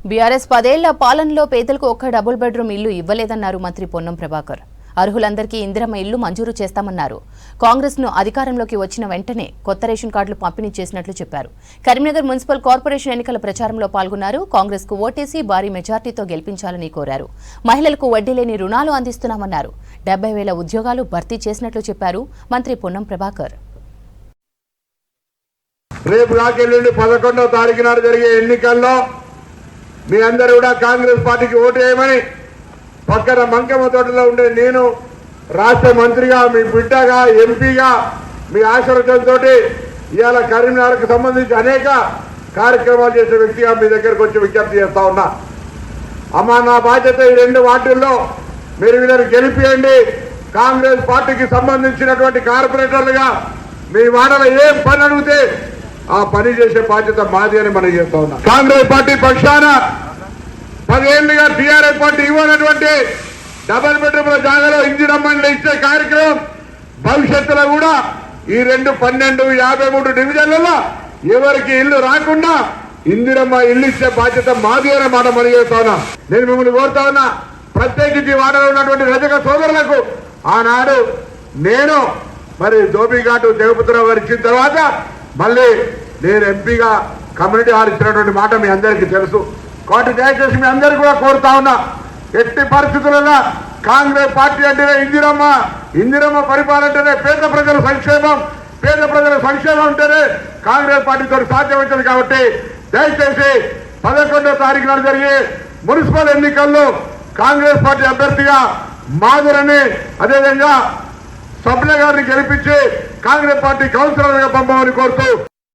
BRS 10 ఏళ్ల పాలనలో పేదలకు ఒక్క డబుల్ బెడ్రూమ్ ఇల్లు ఇవ్వలేదన్నారు మంత్రి పొన్నం ప్రభాకర్. అర్హులందరికీ ఇందిరమ్మ ఇల్లు మంజూరు చేస్తామన్నారు. కాంగ్రెస్ ను అధికారంలోకి వచ్చిన వెంటనే కొత్త రేషన్ కార్డులు పంపిణీ చేసినట్లు చెప్పారు. కరీంనగర్ మున్సిపల్ కార్పొరేషన్ ఎన్నికల ప్రచారంలో పాల్గొన్నారు. కాంగ్రెస్ కు ఓటేసి భారీ మెజార్టీతో గెలిపించాలని కోరారు. మహిళలకు వడ్డీ లేని రుణాలు అందిస్తున్నామన్నారు. 70,000 ఉద్యోగాలు భర్తీ చేసినట్లు చెప్పారు మంత్రి పొన్నం ప్రభాకర్. రేపు రాకెళ్ళి 11వ తారీఖు నాడు జరిగే ఎన్నికల్లో మీ అందరూ కూడా కాంగ్రెస్ పార్టీకి ఓటు వేయమని పక్కన మంకమ్మ తోటలో ఉండే నేను రాష్ట్ర మంత్రిగా మీ బిడ్డగా ఎంపీగా మీ ఆశీర్వచనంతో ఇవాళ కరీంనగర్కు సంబంధించి అనేక కార్యక్రమాలు చేసే వ్యక్తిగా మీ దగ్గరకు వచ్చి విజ్ఞప్తి చేస్తా ఉన్నా. అమ్మా, నా బాధ్యత ఈ 2 వార్డుల్లో మీరు వీళ్ళని గెలిపియండి. కాంగ్రెస్ పార్టీకి సంబంధించినటువంటి కార్పొరేటర్లుగా మీ వాడలో ఏం పని అడిగితే ఆ పని చేసే బాధ్యత మాది అని మనం చేస్తా ఉన్నాం. కాంగ్రెస్ పార్టీ పక్షాన 10 ఏళ్లుగా టీఆర్ఎస్ పార్టీ ఇవ్వనటువంటి డబుల్ బెడ్రూమ్ల జాగాలో ఇందిరమ్మని ఇచ్చే కార్యక్రమం భవిష్యత్తులో కూడా ఈ 2, 12, 53 డివిజన్లలో ఎవరికి ఇల్లు రాకుండా ఇందిరమ్మ ఇల్లు ఇచ్చే బాధ్యత మాది అని మాట మనం చేస్తా ఉన్నాం. నేను మిమ్మల్ని కోరుతా ఉన్నా, ప్రత్యేకించి వాడలో ఉన్నటువంటి రజక సోదరులకు ఆనాడు నేను మరి ధోబిఘాటు జగపతిరావు గారు ఇచ్చిన తర్వాత మళ్ళీ నేను ఎంపీగా కమ్యూనిటీ హాల్ ఇచ్చినటువంటి మాట మీ అందరికీ తెలుసు. కాబట్టి దయచేసి మీ అందరికీ కూడా కోరుతా ఉన్నా, ఎట్టి పరిస్థితులలో కాంగ్రెస్ పార్టీ అంటేనే ఇందిరమ్మ పరిపాలన అంటేనే పేద ప్రజల సంక్షేమం అంటేనే కాంగ్రెస్ పార్టీతో సాధ్యమవుతుంది. కాబట్టి దయచేసి 11వ తారీఖు నాడు జరిగే మున్సిపల్ ఎన్నికల్లో కాంగ్రెస్ పార్టీ అభ్యర్థిగా మాధురని అదేవిధంగా సభ్యుల గారిని గెలిపించి కాంగ్రెస్ పార్టీ కౌన్సిలర్గా పంపమని కోరుతూ